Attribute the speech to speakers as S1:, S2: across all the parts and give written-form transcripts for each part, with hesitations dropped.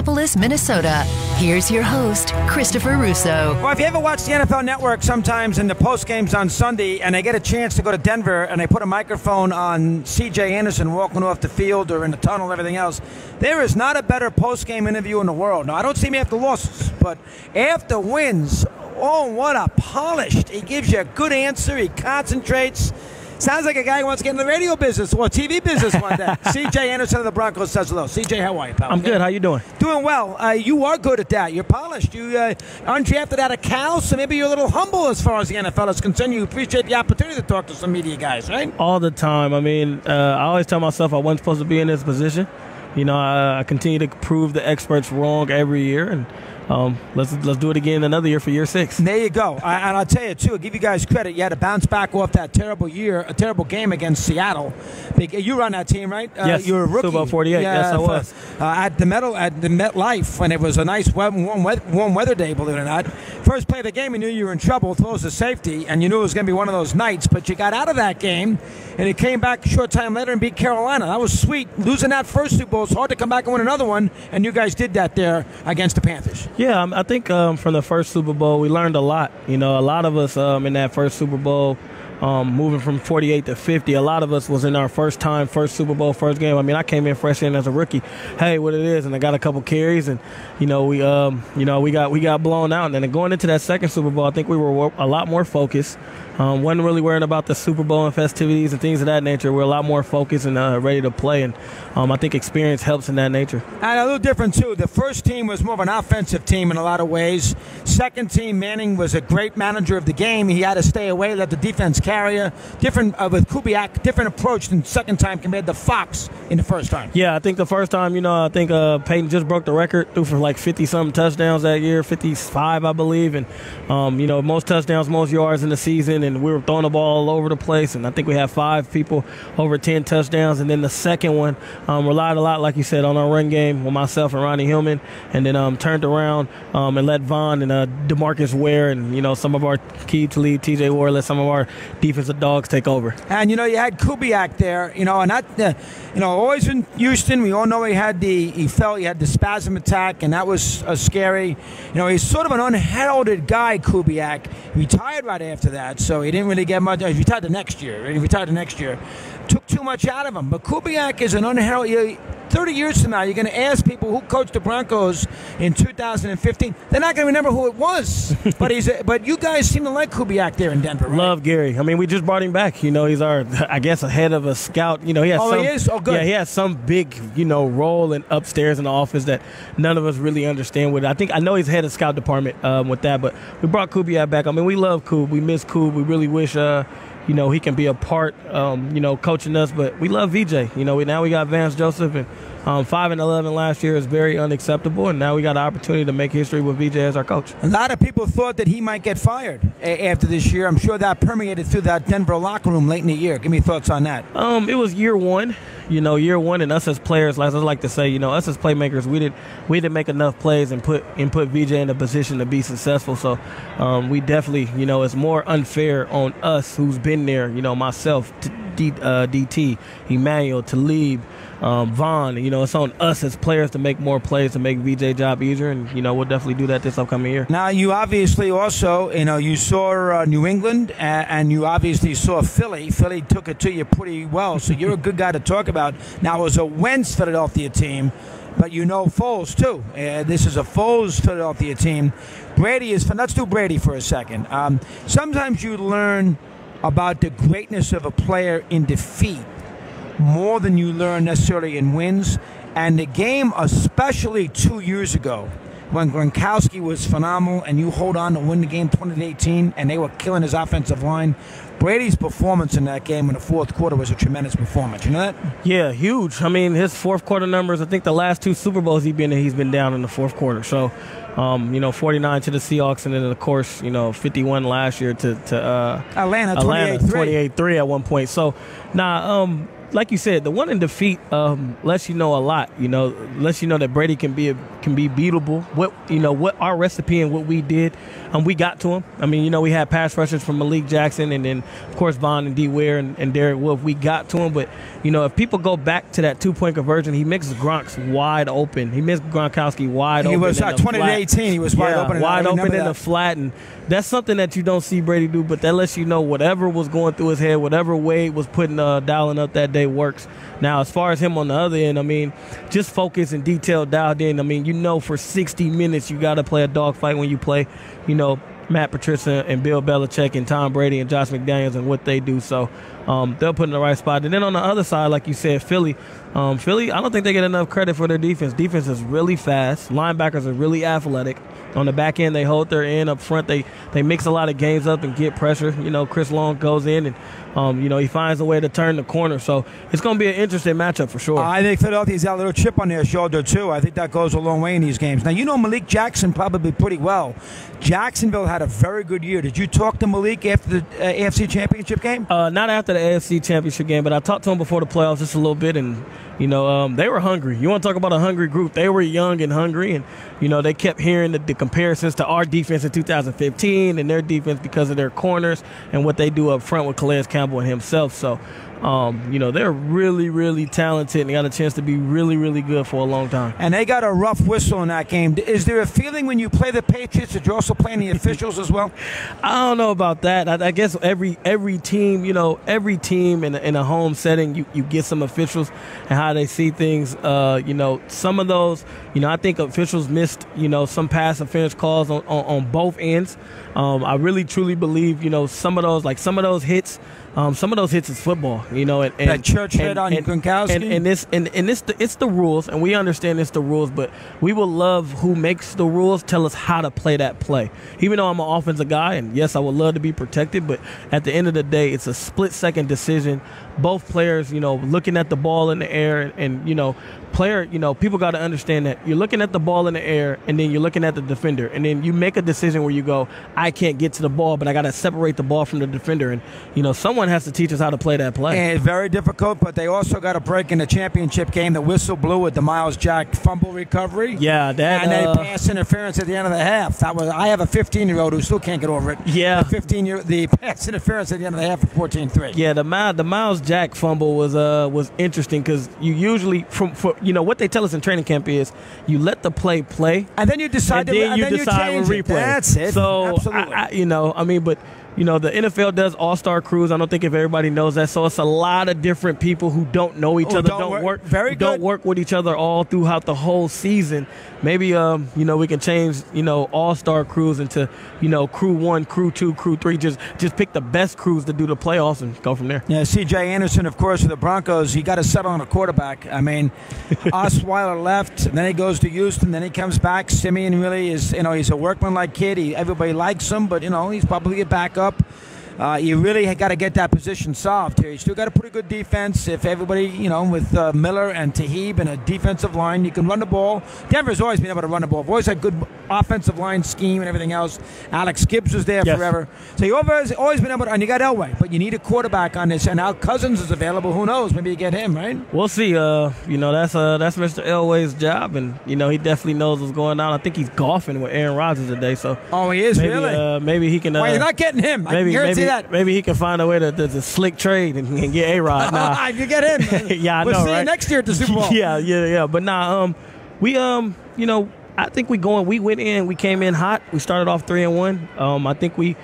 S1: Minneapolis, Minnesota. Here's your host, Christopher Russo.
S2: Well, if you ever watch the NFL Network sometimes in the post games on Sunday and they get a chance to go to Denver and they put a microphone on C.J. Anderson walking off the field or in the tunnel and everything else, there is not a better post game interview in the world. Now, I don't see him after losses, but after wins, oh, what a polished. He gives you a good answer. He concentrates. Sounds like a guy who wants to get in the radio business or TV business one day. C.J. Anderson of the Broncos says hello. C.J., how are you, pal?
S3: I'm good. How you doing?
S2: Doing well. You are good at that. You're polished. You undrafted out of Cal, so maybe you're a little humble as far as the NFL is concerned. You appreciate the opportunity to talk to some media guys, right?
S3: All the time. I mean, I always tell myself I wasn't supposed to be in this position. You know, I continue to prove the experts wrong every year, and let's do it again another year for year 6.
S2: There you go. And I'll tell you, too, I'll give you guys credit. You had to bounce back off that terrible game against Seattle. You run that team, right?
S3: Yes.
S2: You were a rookie.
S3: Super Bowl 48. Yes, I was.
S2: At the MetLife, when it was a nice warm weather day, believe it or not. First play of the game, you knew you were in trouble, throws to safety, and you knew it was going to be one of those nights. But you got out of that game, and it came back a short time later and beat Carolina. That was sweet. Losing that first Super Bowl, it's hard to come back and win another one, and you guys did that there against the Panthers.
S3: Yeah, I think from the first Super Bowl, we learned a lot. You know, a lot of us in that first Super Bowl, moving from 48 to 50, a lot of us was in our first Super Bowl, first game. I mean, I came in fresh in as a rookie. Hey, what it is, and I got a couple carries, and we got blown out. And then going into that second Super Bowl, I think we were a lot more focused. Wasn't really worrying about the Super Bowl and festivities and things of that nature. We're a lot more focused and ready to play, and I think experience helps in that nature.
S2: And a little different, too. The first team was more of an offensive team in a lot of ways. Second team, Manning was a great manager of the game. He had to stay away, let the defense carry you. Different with Kubiak, different approach than second time compared to Fox in the first time.
S3: Yeah, I think the first time, I think Peyton just broke the record, threw for like 50-something touchdowns that year, 55, I believe, and, most touchdowns, most yards in the season. And we were throwing the ball all over the place, and I think we had 5 people over 10 touchdowns. And then the second one relied a lot, like you said, on our run game with myself and Ronnie Hillman, and then turned around and let Vaughn and DeMarcus Ware and some of our key to lead T.J. Ward, let some of our defensive dogs take over. And
S2: you had Kubiak there, and that always in Houston. We all know he had the spasm attack, and that was scary. He's sort of an unheralded guy, Kubiak. He retired right after that, so he didn't really get much. He retired the next year. Took too much out of him. But Kubiak is an unheralded. 30 years from now, you're going to ask people who coached the Broncos in 2015. They're not going to remember who it was. But you guys seem to like Kubiak there in Denver, right?
S3: Love Gary. I mean, we just brought him back. He's our, I guess, ahead of a scout. He is? Oh, good. Yeah, he has some big, role upstairs in the office that none of us really understand with it. I know he's head of scout department with that, but we brought Kubiak back. I mean, we love Kub. We miss Kub. We really wish he can be a part, coaching us. But we love VJ. Now we got Vance Joseph, and 5-11 last year is very unacceptable. And now we got an opportunity to make history with VJ as our coach.
S2: A lot of people thought that he might get fired after this year. I'm sure that permeated through that Denver locker room late in the year. Give me thoughts on that.
S3: It was year one. Year one, and us as players, like I like to say, us as playmakers, we didn't make enough plays and put VJ in a position to be successful. So we definitely, it's more unfair on us who's been there. Myself, DT, Emmanuel, Talib, Vaughn. It's on us as players to make more plays to make VJ's job easier, and we'll definitely do that this upcoming year.
S2: Now, you obviously also, you saw New England, and you obviously saw Philly. Philly took it to you pretty well, so you're a good guy to talk about. Now, it was a Wentz Philadelphia team, but Foles too. This is a Foles Philadelphia team. Let's do Brady for a second. Sometimes you learn about the greatness of a player in defeat more than you learn necessarily in wins. And the game, especially 2 years ago, when Gronkowski was phenomenal and you hold on to win the game 20-18 and they were killing his offensive line, Brady's performance in that game in the fourth quarter was a tremendous performance. You know that?
S3: Yeah, huge. I mean, his fourth quarter numbers, I think the last 2 Super Bowls he's been down in the fourth quarter. So, 49 to the Seahawks, and then, of course, 51 last year to
S2: Atlanta 28-3
S3: at one point. So, like you said, the one in defeat lets you know a lot. Lets you know that Brady can be beatable. What our recipe and what we did, we got to him. I mean, we had pass rushers from Malik Jackson and then of course Vaughn and D. Ware and Derek Wolfe. We got to him, but if people go back to that 2-point conversion, he makes Gronk's wide open. He missed Gronkowski wide open.
S2: He was 20-18. He was wide open.
S3: Wide open in the flat, and that's something that you don't see Brady do. But that lets you know whatever was going through his head, whatever Wade was putting dialing up that day works. Now, as far as him on the other end, just focus and detail dialed in. For 60 minutes you got to play a dogfight when you play, Matt Patricia and Bill Belichick and Tom Brady and Josh McDaniels and what they do. So they'll put in the right spot. And then on the other side, like you said, Philly, I don't think they get enough credit for their defense. Defense is really fast. Linebackers are really athletic. On the back end, they hold their end. Up front, they mix a lot of games up and get pressure. Chris Long goes in and, he finds a way to turn the corner. So it's going to be an interesting matchup for sure.
S2: I think Philadelphia's got a little chip on their shoulder, too. I think that goes a long way in these games. Now, Malik Jackson probably pretty well. Jacksonville had a very good year. Did you talk to Malik after the AFC Championship game?
S3: Not after the AFC Championship game, but I talked to him before the playoffs just a little bit, and they were hungry. You want to talk about a hungry group? They were young and hungry, and they kept hearing the comparisons to our defense in 2015 and their defense because of their corners and what they do up front with Calais Campbell and himself. So, they're really, really talented and got a chance to be really, really good for a long time.
S2: And they got a rough whistle in that game. Is there a feeling when you play the Patriots that you're also playing the officials as well?
S3: I don't know about that. I guess every team, every team in a home setting, you get some officials and how they see things. Some of those, I think officials missed, some pass interference calls on both ends. I really, truly believe, some of those hits. Some of those hits is football, and
S2: that church hit on Gronkowski,
S3: and it's the rules, and we understand it's the rules, but we will love who makes the rules tell us how to play that play. Even though I'm an offensive guy, and yes, I would love to be protected, but at the end of the day, it's a split-second decision. Both players, looking at the ball in the air, and people got to understand that you're looking at the ball in the air, and then you're looking at the defender, and then you make a decision where you go, I can't get to the ball, but I got to separate the ball from the defender, and someone has to teach us how to play that play.
S2: And it's very difficult, but they also got a break in the championship game. The whistle blew with the Miles Jack fumble recovery.
S3: Yeah,
S2: and then pass interference at the end of the half. I have a 15-year-old who still can't get over it.
S3: Yeah,
S2: the pass interference at the end of the half for 14-3.
S3: Yeah, the Miles Jack fumble was interesting because you usually what they tell us in training camp is you let the play,
S2: and then you decide
S3: and then you decide with replay.
S2: That's it.
S3: So
S2: absolutely.
S3: But the NFL does all-star crews. I don't think if everybody knows that. So it's a lot of different people who don't know each other, don't work with each other all throughout the whole season. Maybe we can change all-star crews into crew 1, crew 2, crew 3. Just pick the best crews to do the playoffs and go from there.
S2: Yeah, C.J. Anderson, of course, for the Broncos, he got to settle on a quarterback. Osweiler left, and then he goes to Houston, then he comes back. Simeon really is, he's a workman-like kid. Everybody likes him, but he's probably a backup. You really got to get that position solved here. You still got to put a good defense. If everybody, with Miller and Taheeb and a defensive line, you can run the ball. Denver's always been able to run the ball. They've always had good offensive line scheme and everything else. Alex Gibbs was there forever. So you've always been able to, and you got Elway, but you need a quarterback on this. And now Cousins is available. Who knows? Maybe you get him, right?
S3: We'll see. That's Mr. Elway's job, and he definitely knows what's going on. I think he's golfing with Aaron Rodgers today. So
S2: he is
S3: maybe,
S2: really.
S3: Maybe he can.
S2: Well, you're not getting him.
S3: Maybe he can find a way to slick trade and get A-Rod. Nah.
S2: You get him.
S3: Yeah, I know,
S2: we'll see
S3: right?
S2: you next year at the Super Bowl.
S3: Yeah. But I think we went in, we came in hot. We started off 3-1. I think we,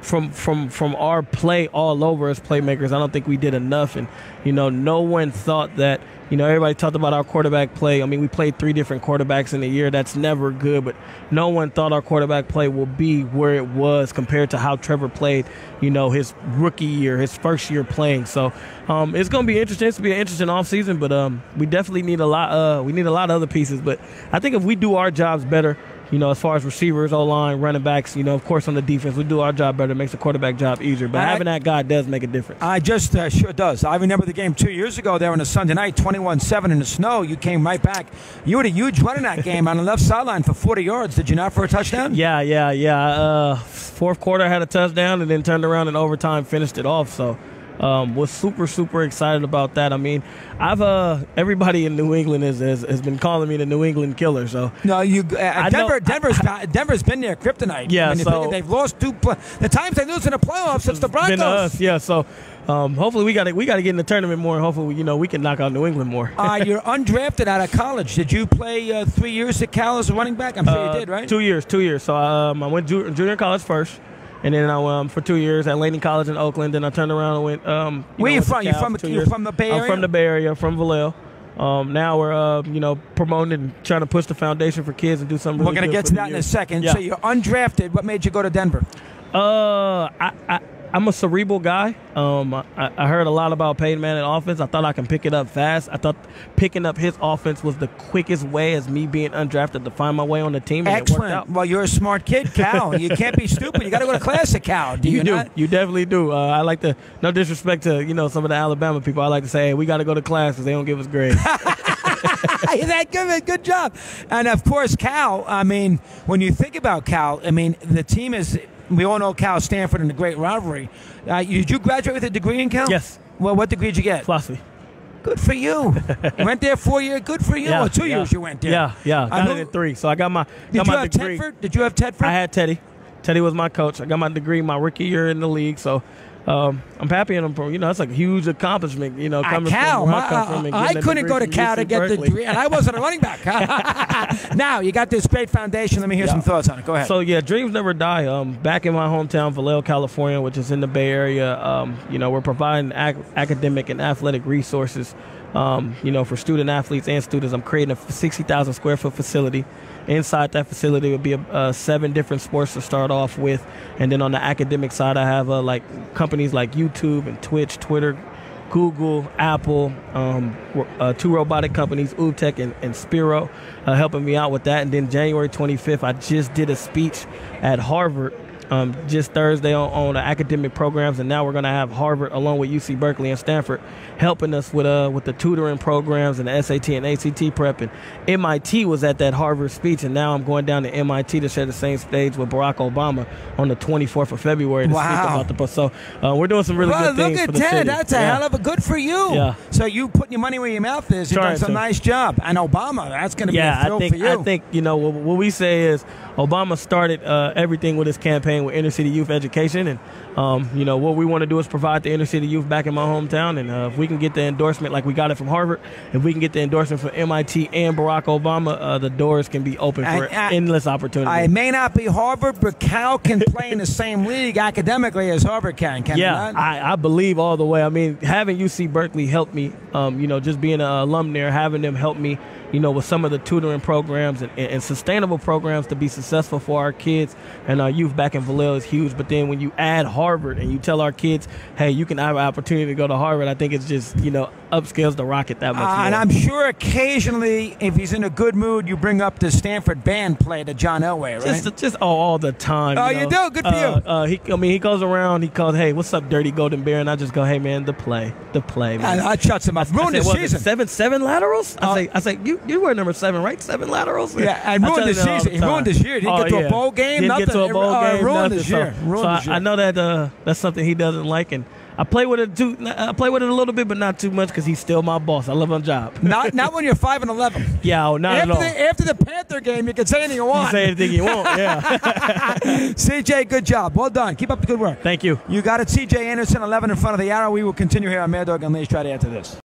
S3: from our play all over as playmakers, I don't think we did enough. And, no one thought that, everybody talked about our quarterback play. We played 3 different quarterbacks in a year. That's never good, but no one thought our quarterback play will be where it was compared to how Trevor played, his rookie year, his first year playing. So it's going to be interesting. It's going to be an interesting offseason, but we definitely need a lot. We need a lot of other pieces. But I think if we do our jobs better, as far as receivers, O-line, running backs, of course on the defense, we do our job better. It makes the quarterback job easier. But having that guy does make a difference.
S2: I just sure does. I remember the game 2 years ago there on a Sunday night, 21-7 in the snow. You came right back. You had a huge run in that game on the left sideline for 40 yards. Did you not for a touchdown?
S3: Yeah. Fourth quarter, I had a touchdown and then turned around in overtime, finished it off. So, Was super excited about that. I mean, I've everybody in New England has been calling me the New England killer. So
S2: no, Denver's been there, kryptonite.
S3: Yeah,
S2: I mean,
S3: so
S2: they've lost the times they lose in the playoffs. It's the Broncos.
S3: Been us, yeah. So hopefully we got to get in the tournament more, and hopefully we can knock out New England more.
S2: You're undrafted out of college. Did you play 3 years at Cal as a running back? I'm sure you did, right?
S3: 2 years. So I went junior college first. And then I went for 2 years at Laney College in Oakland. Then I turned around and went.
S2: Where you from? You're from the Bay Area?
S3: I'm from the Bay Area, from Vallejo. Now we're promoting and trying to push the foundation for kids and do something really good.
S2: We're going to get to that in a second. Yeah. So you're undrafted. What made you go to Denver?
S3: I'm a cerebral guy. I heard a lot about Peyton Manning offense. I thought I can pick it up fast. I thought picking up his offense was the quickest way as me being undrafted to find my way on the team. And
S2: excellent.
S3: It worked out.
S2: Well, you're a smart kid, Cal. You can't be stupid. You got to go to class at Cal. Do you not?
S3: You definitely do. I like to, no disrespect to some of the Alabama people, I like to say, hey, we got to go to class because they don't give us grades.
S2: That good job. And of course, Cal. I mean, when you think about Cal, I mean, the team is. We all know Cal, Stanford, and the great rivalry. Did you graduate with a degree in Cal?
S3: Yes.
S2: Well, what degree did you get?
S3: Philosophy.
S2: Good for you. You went there 4 years. Good for you.
S3: Yeah,
S2: or 2 years you went there.
S3: Yeah. Got it in 3. So I got my degree.
S2: Did you have Tedford?
S3: I had Teddy. Teddy was my coach. I got my degree my rookie year in the league. So I'm happy, and that's like a huge accomplishment. Coming
S2: Cal,
S3: from where I come from.
S2: I couldn't go to Cal to get the degree, and I wasn't a running back. Now you got this great foundation. Let me hear some thoughts on it. Go ahead.
S3: So dreams never die. Back in my hometown, Vallejo, California, which is in the Bay Area, we're providing academic and athletic resources. For student athletes and students. I'm creating a 60,000 square foot facility. Inside that facility would be 7 different sports to start off with, and then on the academic side, I have companies like YouTube and Twitch, Twitter, Google, Apple, 2 robotic companies, UTech and Spiro, helping me out with that. And then January 25th, I just did a speech at Harvard. Just Thursday on the academic programs, and now we're going to have Harvard along with UC Berkeley and Stanford helping us with the tutoring programs and the SAT and ACT prep. And MIT was at that Harvard speech, and now I'm going down to MIT to share the same stage with Barack Obama on the 24th of February to speak about the book. So we're doing some really good things for the city.
S2: Look at Ted. That's a hell of a good for you.
S3: Yeah.
S2: So you putting your money where your mouth is. You've done some nice job. And Obama, that's going to be a thrill for you.
S3: I think what we say is Obama started everything with his campaign with inner city youth education, and what we want to do is provide the inner city youth back in my hometown. And if we can get the endorsement like we got it from Harvard, if we can get the endorsement from MIT and Barack Obama, the doors can be open for endless opportunity.
S2: It may not be Harvard, but Cal can play in the same league academically as Harvard can it not?
S3: I believe all the way. I mean, having UC Berkeley helped me, just being an alum there, having them help me, with some of the tutoring programs and sustainable programs to be successful for our kids and our youth back in Vallejo is huge. But then when you add Harvard and you tell our kids, hey, you can have an opportunity to go to Harvard, I think it's just, upscales the rocket that much more.
S2: And I'm sure occasionally, if he's in a good mood, you bring up the Stanford band play to John Elway, right?
S3: Just all the time.
S2: Oh, you do? Good for you.
S3: He goes around, he calls, hey, what's up, Dirty Golden Bear? And I just go, hey, man, the play, man.
S2: I shuts him up. Ruined the season.
S3: Seven laterals? I say, you were number 7, right? 7 laterals?
S2: Yeah, and ruined the season. He ruined this year. He didn't get to a bowl game,
S3: Didn't
S2: nothing.
S3: Get to a bowl game,
S2: ruined
S3: nothing.
S2: this year.
S3: So I know that that's something he doesn't like, and I play with it I play with it a little bit, but not too much because he's still my boss. I love my job.
S2: Not when you're 5-11.
S3: Yeah, not at all.
S2: After the Panther game, you can say anything you want.
S3: You say anything you want. Yeah.
S2: C.J., good job. Well done. Keep up the good work.
S3: Thank you.
S2: You got it. C.J. Anderson, 11 in front of the arrow. We will continue here on Mad Dog Unleashed right after this.